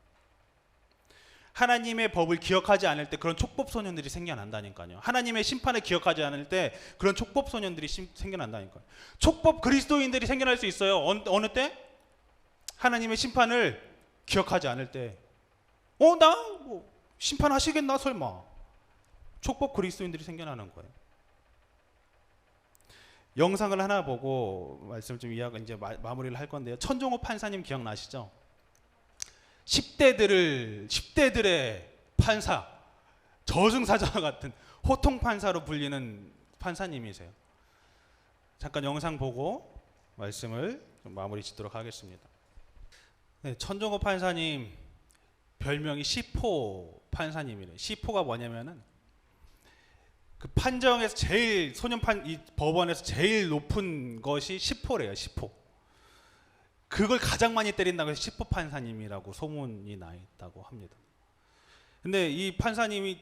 [SPEAKER 2] 하나님의 법을 기억하지 않을 때 그런 촉법소년들이 생겨난다니까요. 하나님의 심판을 기억하지 않을 때 그런 촉법소년들이 생겨난다니까요. 촉법 그리스도인들이 생겨날 수 있어요. 어느 때? 하나님의 심판을 기억하지 않을 때. 나 뭐 심판하시겠나 설마. 촉법 그리스도인들이 생겨나는 거예요. 영상을 하나 보고 말씀 좀 이제 마무리를 할 건데요. 천종호 판사님 기억나시죠? 10대들의 판사, 저승사자와 같은 호통 판사로 불리는 판사님이세요. 잠깐 영상 보고 말씀을 좀 마무리 짓도록 하겠습니다. 네, 천종호 판사님 별명이 시포 판사님이래요. 시포가 뭐냐면은 그 판정에서 제일 이 법원에서 제일 높은 것이 시포래요. 시포. 그걸 가장 많이 때린다고 해서 시포 판사님이라고 소문이 나 있다고 합니다. 근데 이 판사님이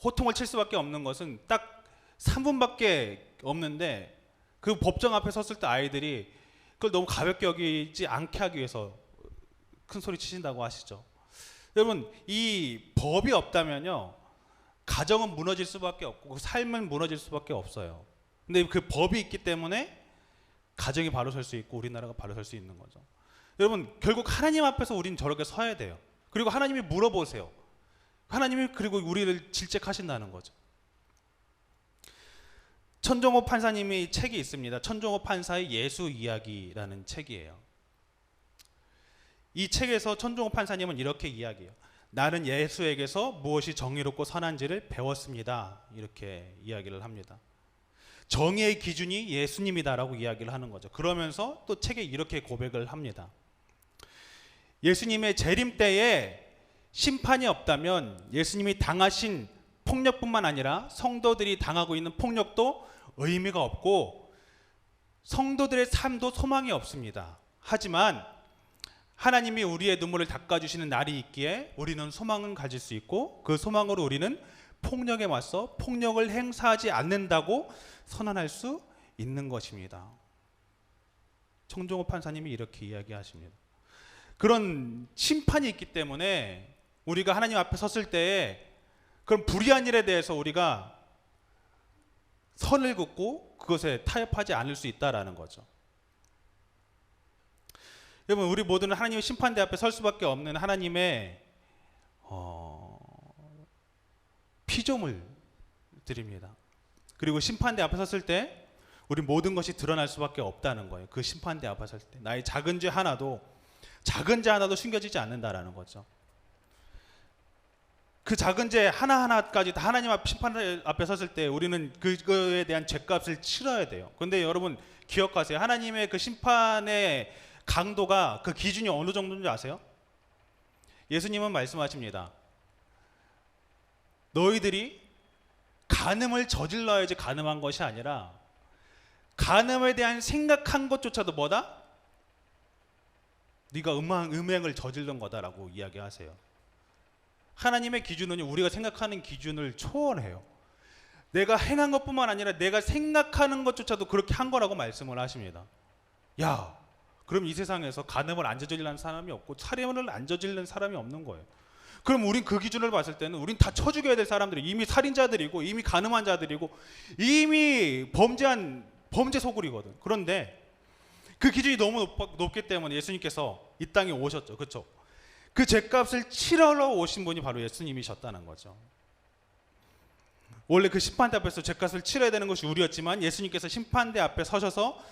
[SPEAKER 2] 호통을 칠 수밖에 없는 것은 딱 3분밖에 없는데, 그 법정 앞에 섰을 때 아이들이 그걸 너무 가볍게 여기지 않게 하기 위해서 큰 소리 치신다고 하시죠. 여러분, 이 법이 없다면요, 가정은 무너질 수밖에 없고 삶은 무너질 수밖에 없어요. 근데 그 법이 있기 때문에 가정이 바로 설 수 있고 우리나라가 바로 설 수 있는 거죠. 여러분, 결국 하나님 앞에서 우리는 저렇게 서야 돼요. 그리고 하나님이 물어보세요. 하나님이 그리고 우리를 질책하신다는 거죠. 천종호 판사님이 책이 있습니다. 천종호 판사의 예수 이야기라는 책이에요. 이 책에서 천종호 판사님은 이렇게 이야기해요. 나는 예수에게서 무엇이 정의롭고 선한지를 배웠습니다. 이렇게 이야기를 합니다. 정의의 기준이 예수님이다라고 이야기를 하는 거죠. 그러면서 또 책에 이렇게 고백을 합니다. 예수님의 재림 때에 심판이 없다면 예수님이 당하신 폭력뿐만 아니라 성도들이 당하고 있는 폭력도 의미가 없고 성도들의 삶도 소망이 없습니다. 하지만 하나님이 우리의 눈물을 닦아주시는 날이 있기에 우리는 소망을 가질 수 있고, 그 소망으로 우리는 폭력에 맞서 폭력을 행사하지 않는다고 선언할 수 있는 것입니다. 천종호 판사님이 이렇게 이야기하십니다. 그런 심판이 있기 때문에 우리가 하나님 앞에 섰을 때에 그런 불의한 일에 대해서 우리가 선을 긋고 그것에 타협하지 않을 수 있다라는 거죠. 여러분, 우리 모두는 하나님의 심판대 앞에 설 수밖에 없는 하나님의 피조물 드립니다. 그리고 심판대 앞에 섰을 때 우리 모든 것이 드러날 수밖에 없다는 거예요. 그 심판대 앞에 섰을 때 나의 작은 죄 하나도 숨겨지지 않는다라는 거죠. 그 작은 죄 하나하나까지 다 하나님 앞 심판 앞에 섰을 때 우리는 그거에 대한 죄값을 치러야 돼요. 그런데 여러분 기억하세요. 하나님의 그 심판의 강도가, 그 기준이 어느 정도인지 아세요? 예수님은 말씀하십니다. 너희들이 간음을 저질러야지 간음한 것이 아니라 간음에 대한 생각한 것조차도 뭐다? 네가 음행을 저지른 거다라고 이야기하세요. 하나님의 기준은 우리가 생각하는 기준을 초월해요. 내가 행한 것뿐만 아니라 내가 생각하는 것조차도 그렇게 한 거라고 말씀을 하십니다. 야, 그럼 이 세상에서 간음을 안 저지르는 사람이 없고 살인을 안 저지르는 사람이 없는 거예요. 그럼 우린 그 기준을 봤을 때는 우린 다 쳐 죽여야 될 사람들이 이미 살인자들이고 이미 간음한 자들이고 이미 범죄 소굴이거든. 그런데 그 기준이 너무 높기 때문에 예수님께서 이 땅에 오셨죠. 그렇죠? 그 죄값을 치러러 오신 분이 바로 예수님이셨다는 거죠. 원래 그 심판대 앞에서 죄값을 치러야 되는 것이 우리였지만 예수님께서 심판대 앞에 서셔서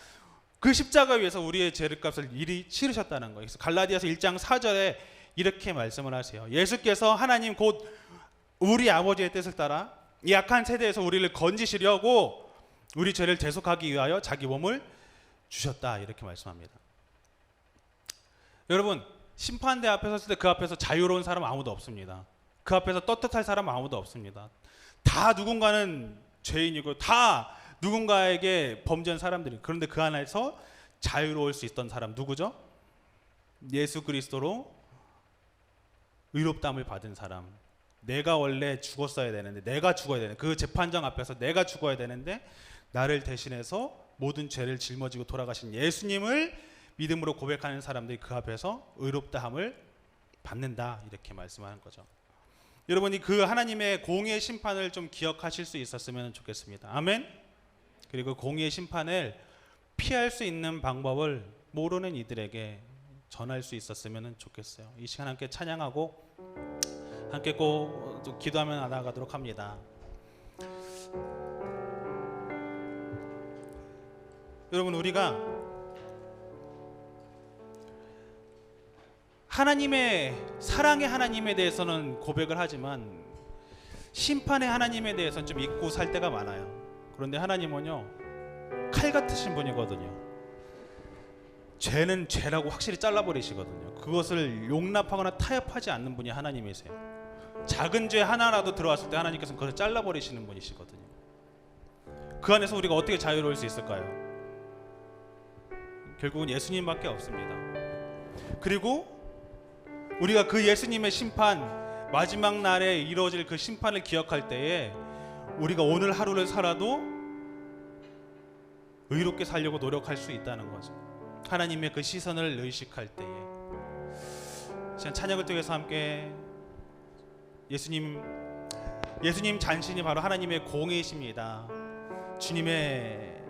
[SPEAKER 2] 그 십자가 위에서 우리의 죄값을 이리 치르셨다는 거예요. 그래서 갈라디아서 1장 4절에 이렇게 말씀을 하세요. 예수께서 하나님 곧 우리 아버지의 뜻을 따라 이 악한 세대에서 우리를 건지시려고 우리 죄를 대속하기 위하여 자기 몸을 주셨다. 이렇게 말씀합니다. 여러분, 심판대 앞에 섰을 때 그 앞에서 자유로운 사람 아무도 없습니다. 그 앞에서 떳떳할 사람 아무도 없습니다. 다 누군가는 죄인이고 다 누군가에게 범죄한 사람들이. 그런데 그 안에서 자유로울 수 있던 사람 누구죠? 예수 그리스도로 의롭다함을 받은 사람. 내가 원래 죽었어야 되는데, 내가 죽어야 되는데, 그 재판장 앞에서 내가 죽어야 되는데 나를 대신해서 모든 죄를 짊어지고 돌아가신 예수님을 믿음으로 고백하는 사람들이 그 앞에서 의롭다함을 받는다. 이렇게 말씀하는 거죠. 여러분이 그 하나님의 공의의 심판을 좀 기억하실 수 있었으면 좋겠습니다. 아멘. 그리고 공의의 심판을 피할 수 있는 방법을 모르는 이들에게 전할 수 있었으면 좋겠어요. 이 시간 함께 찬양하고 함께 꼭 기도하며 나아가도록 합니다. 여러분, 우리가 하나님의 사랑의 하나님에 대해서는 고백을 하지만 심판의 하나님에 대해서는 좀 잊고 살 때가 많아요. 그런데 하나님은요, 칼 같으신 분이거든요. 죄는 죄라고 확실히 잘라버리시거든요. 그것을 용납하거나 타협하지 않는 분이 하나님이세요. 작은 죄 하나라도 들어왔을 때 하나님께서는 그것을 잘라버리시는 분이시거든요. 그 안에서 우리가 어떻게 자유로울 수 있을까요? 결국은 예수님밖에 없습니다. 그리고 우리가 그 예수님의 심판, 마지막 날에 이루어질 그 심판을 기억할 때에 우리가 오늘 하루를 살아도 의롭게 살려고 노력할 수 있다는 거죠. 하나님의 그 시선을 의식할 때에. 찬양을 통해서 함께 예수님 자신이 바로 하나님의 공의이십니다. 주님의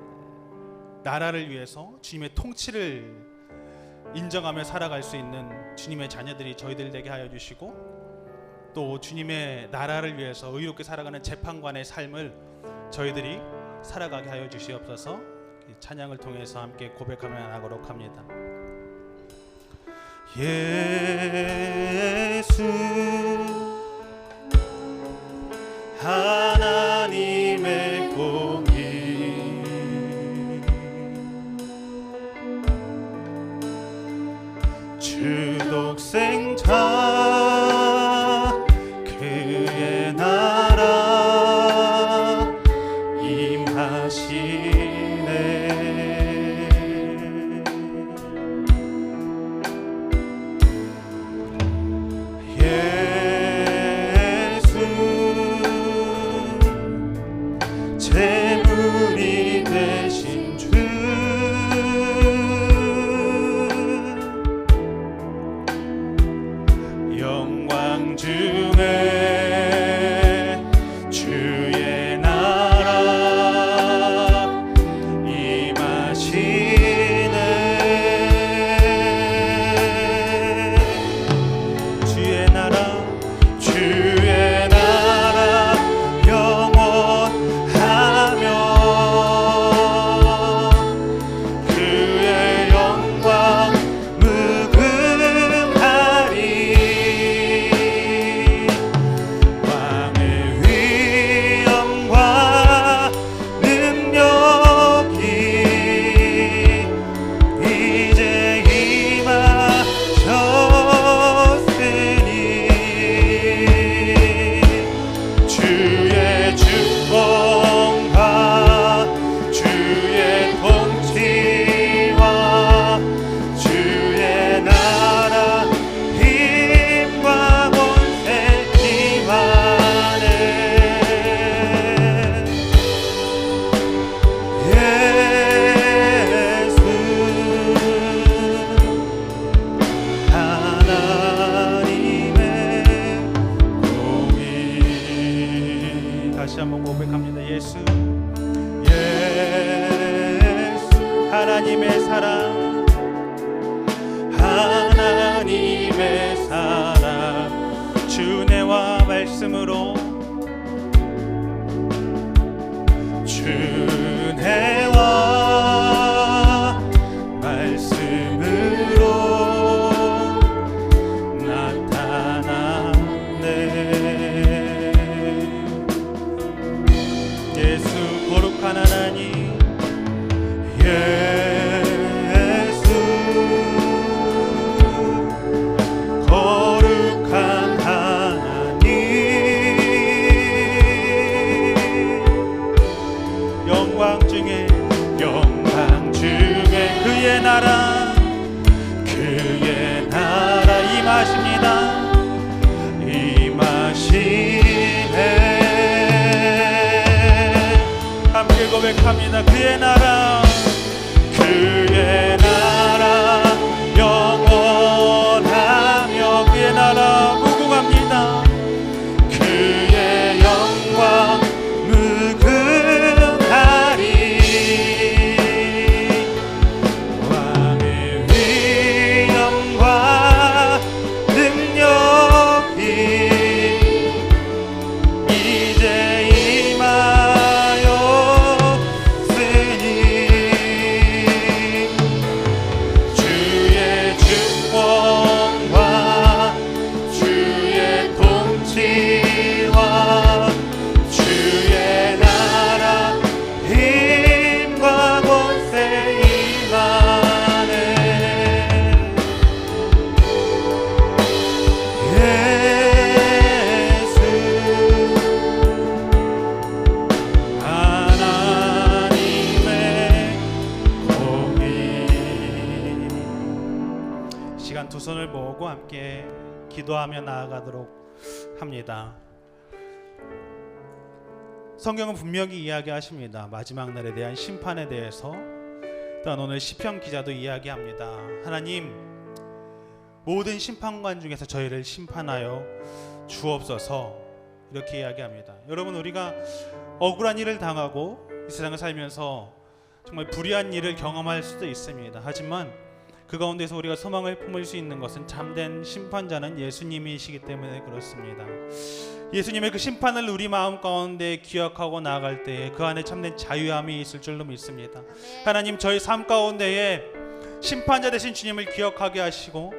[SPEAKER 2] 나라를 위해서 주님의 통치를 인정하며 살아갈 수 있는 주님의 자녀들이 저희들 되게 하여 주시고, 또 주님의 나라를 위해서 의롭게 살아가는 재판관의 삶을 저희들이 살아가게 하여 주시옵소서. 찬양을 통해서 함께 고백하며 나가도록 합니다. 예수 하나님의 공의 주 독생자 그의 나라 임하시네. 예수 제물이 되신 주 하나님의 사랑, 하나님의 사랑, 주내와 말씀으로, 주내와 말씀으로 나타났네. 예수 거룩한 하나님, 예수 거룩한 하나님, 영광 중에 그의 나라, 그의 나라 임하십니다. 임하시네. 함께 고백합니다. 그의 나라, 그의 나라 영원하며 그의 나라 무궁합니다. 그의 영광 무궁하리. 왕의 위엄과 능력이 이제 임하였으니 주의 주권과 주의 통치와 주의 나라 힘과 권세 임하네. 예수 하나님의 공의. 시간 두 손을 모으고 함께 기도하며 나아가도록 합니다. 성경은 분명히 이야기하십니다. 마지막 날에 대한 심판에 대해서. 또한 오늘 시편 기자도 이야기합니다. 하나님, 모든 심판관 중에서 저희를 심판하여 주옵소서. 이렇게 이야기합니다. 여러분, 우리가 억울한 일을 당하고 이 세상을 살면서 정말 불의한 일을 경험할 수도 있습니다. 하지만 그 가운데서 우리가 소망을 품을 수 있는 것은 참된 심판자는 예수님이시기 때문에 그렇습니다. 예수님의 그 심판을 우리 마음 가운데 기억하고 나아갈 때에 그 안에 참된 자유함이 있을 줄로 믿습니다. 하나님, 저희 삶 가운데에 심판자 되신 주님을 기억하게 하시고,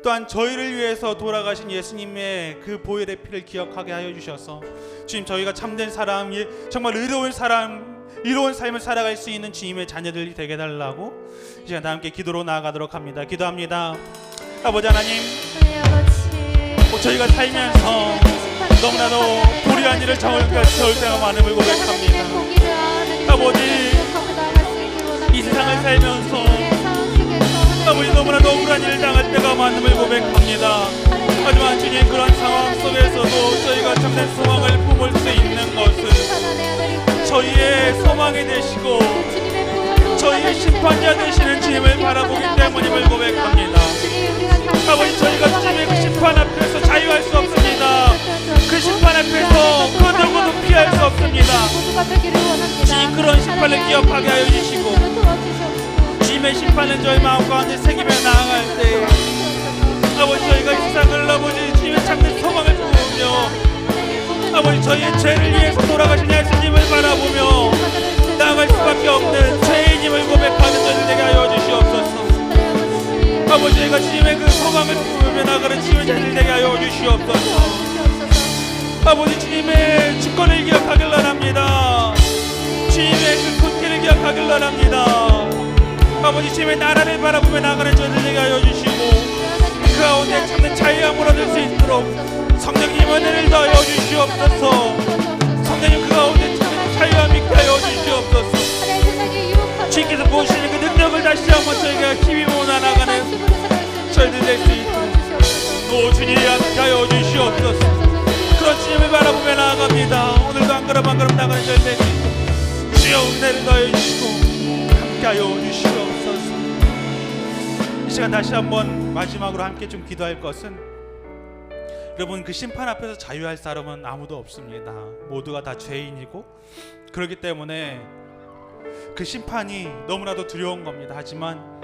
[SPEAKER 2] 또한 저희를 위해서 돌아가신 예수님의 그 보혈의 피를 기억하게 하여 주셔서 주님, 저희가 참된 사람, 정말 의로운 삶을 살아갈 수 있는 주님의 자녀들이 되게 달라고 이 시간 다 함께 기도로 나아가도록 합니다. 기도합니다. 아버지 하나님, 저희가 살면서 너무나도 불의한 일을 저울 때가 많음을 고백합니다. 아버지, 이 세상을 살면서 아버지 너무나도 억울한 일을 당할 때가 많음을 고백합니다. 하지만 주님, 그런 상황 속에서도 저희가 참된 소망을 품을 수 있는 것은 저희의 소망이 되시고 저희의 심판자 되시는 주님을 바라보기 때문임을 고백합니다. 아버지, 저희가 주님의 그 심판 앞에서 자유할 수 없습니다. 그 심판 앞에서 그 누구도 피할 수 없습니다. 주님, 그런 심판을 기억하게 하여 주시고 주님의 심판은 저희 마음 가운데 새기며 나아갈 때 아버지, 저희가 이 세상을 아버지 주님의 참된 소망을 부으며 아버지, 저희의 죄를 위해서 돌아가신 예수님을 바라보며 나아갈 수밖에 없는 죄인임을 고백하는 저희들 되게 하여 주시옵소서. 아버지, 저희가 주님의 그 소망을 부으며 나아가는 주님의 자들 되게 하여 주시옵소서. 아버지, 주님의 주권을 기억하길 원합니다. 주님의 그 손길을 기억하길 원합니다. 아버지, 주님의 나라를 바라보며 나아가는 저희들 되게 하여 주시고 그 가운데 참된 자유함을 얻을 수 있도록 성령님 은혜를 더하여 주시옵소서. 성령님, 그 가운데 참된 자유함 있게 하여 주시옵소서. 주님께서 보시는 그 능력을 다시 한번 저희가 힘입어 나아가는 저희들 될 수 있도록 오 주님 함께 하여 주시옵소서. 그런 주님을 바라보며 나아갑니다. 오늘도 한 걸음 한 걸음 나가는 저희들 될 수 있도록 주여 은혜를 더하여 주시고 함께 하여 주시옵소서. 이 시간 다시 한번 마지막으로 함께 좀 기도할 것은, 여러분, 그 심판 앞에서 자유할 사람은 아무도 없습니다. 모두가 다 죄인이고, 그렇기 때문에 그 심판이 너무나도 두려운 겁니다. 하지만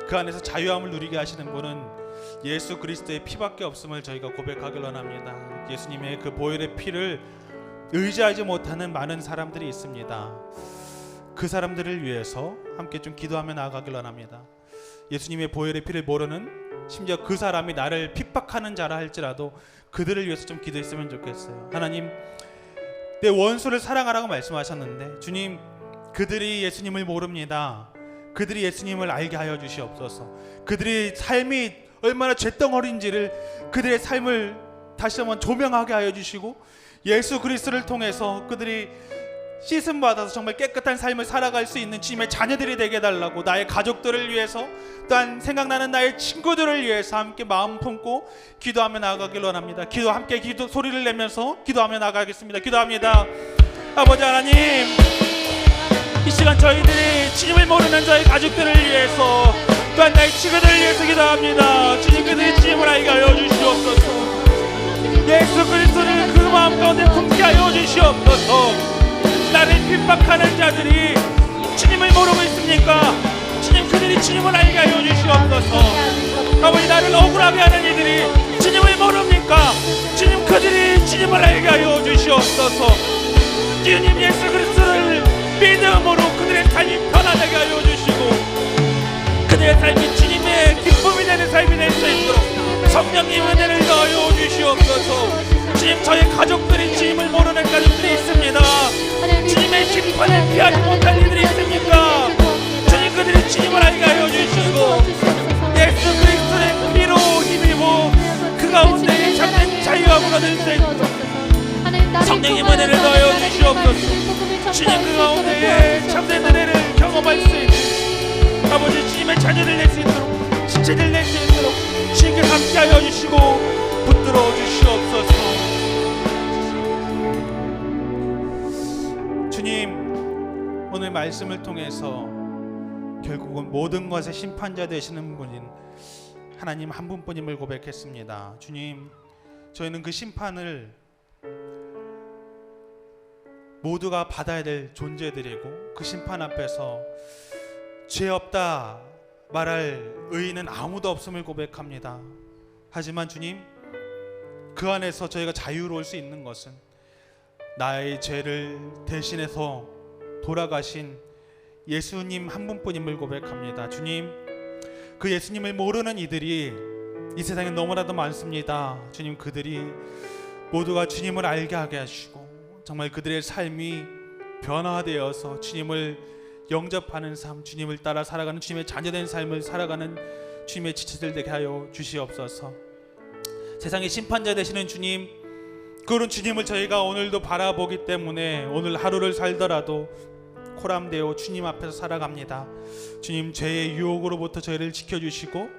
[SPEAKER 2] 그 안에서 자유함을 누리게 하시는 분은 예수 그리스도의 피밖에 없음을 저희가 고백하길 원합니다. 예수님의 그 보혈의 피를 의지하지 못하는 많은 사람들이 있습니다. 그 사람들을 위해서 함께 좀 기도하며 나아가길 원합니다. 예수님의 보혈의 피를 모르는, 심지어 그 사람이 나를 핍박하는 자라 할지라도 그들을 위해서 좀 기도했으면 좋겠어요. 하나님, 내 원수를 사랑하라고 말씀하셨는데 주님, 그들이 예수님을 모릅니다. 그들이 예수님을 알게 하여 주시옵소서. 그들의 삶이 얼마나 죄덩어리인지를, 그들의 삶을 다시 한번 조명하게 하여 주시고, 예수 그리스도를 통해서 그들이 씻음 받아서 정말 깨끗한 삶을 살아갈 수 있는 주님의 자녀들이 되게 해달라고, 나의 가족들을 위해서, 또한 생각나는 나의 친구들을 위해서 함께 마음 품고 기도하며 나아가길 원합니다. 함께 소리를 내면서 기도하며 나아가겠습니다. 기도합니다. 아버지 하나님, 이 시간 저희들이 주님을 모르는 저희 가족들을 위해서, 또한 나의 친구들을 위해서 기도합니다. 주님, 그들이 주님을 알게 하여 주시옵소서. 예수 그리스도를 그 마음 가운데 품게 하여 주시옵소서. 나를 핍박하는 자들이 주님을 모르고 있습니까? 주님, 그들이 주님을 알게 하여 주시옵소서. 아버지, 나를 억울하게 하는 이들이 주님을 모릅니까? 주님, 그들이 주님을 알게 하여 주시옵소서. 주님, 예수 그리스도를 믿음으로 그들의 삶이 편안하게 하여 주시고, 그들의 삶이 주님의 기쁨이 되는 삶이 될 수 있도록 성령님 은혜를 더하여 주시옵소서. 주님, 저희 가족들이 주님을 모르는 가족들이 있습니다. 주님의 심판을 피하지 못할 이들이 있습니까? 주님, 그들이 주님을 알게 하여 주시고, 예수 그리스도의 피로 힘입어 그 가운데 참된 자유함을 얻을 수 있도록 성령님 은혜를 더하여 주시옵소서. 주님, 그 가운데 참된 은혜를 경험할 수 있는 아버지, 주님의 자녀를 낼 수 있도록, 지체를 낼 수 있도록 주님께 함께하여 주시고 붙들어 주시옵소서. 주님, 오늘 말씀을 통해서 결국은 모든 것의 심판자 되시는 분인 하나님 한 분뿐임을 고백했습니다. 주님, 저희는 그 심판을 모두가 받아야 될 존재들이고, 그 심판 앞에서 죄 없다 말할 의인은 아무도 없음을 고백합니다. 하지만 주님, 그 안에서 저희가 자유로울 수 있는 것은 나의 죄를 대신해서 돌아가신 예수님 한 분뿐임을 고백합니다. 주님, 그 예수님을 모르는 이들이 이 세상에 너무나도 많습니다. 주님, 그들이 모두가 주님을 알게 하게 하시고, 정말 그들의 삶이 변화되어서 주님을 영접하는 삶, 주님을 따라 살아가는 주님의 자녀된 삶을 살아가는 주님의 지체들 되게 하여 주시옵소서. 세상의 심판자 되시는 주님, 그런 주님을 저희가 오늘도 바라보기 때문에 오늘 하루를 살더라도 코람되어 주님 앞에서 살아갑니다. 주님, 죄의 유혹으로부터 저희를 지켜주시고,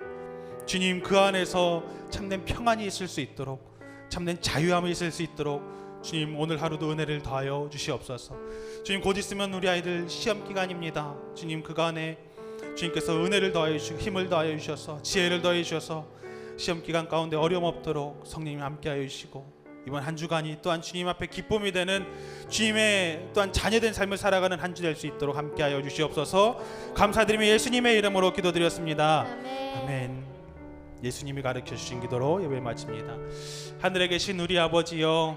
[SPEAKER 2] 주님, 그 안에서 참된 평안이 있을 수 있도록, 참된 자유함이 있을 수 있도록 주님, 오늘 하루도 은혜를 더하여 주시옵소서. 주님, 곧 있으면 우리 아이들 시험 기간입니다. 주님, 그간에 주님께서 은혜를 더하여 주시고 힘을 더하여 주셔서 지혜를 더하여 주셔서 시험 기간 가운데 어려움 없도록 성령님 함께하여 주시고, 이번 한 주간이 또한 주님 앞에 기쁨이 되는 주님의 또한 자녀된 삶을 살아가는 한 주 될 수 있도록 함께하여 주시옵소서. 감사드리며 예수님의 이름으로 기도드렸습니다. 아멘. 예수님이 가르쳐 주신 기도로 예배 마칩니다. 하늘에 계신 우리 아버지여,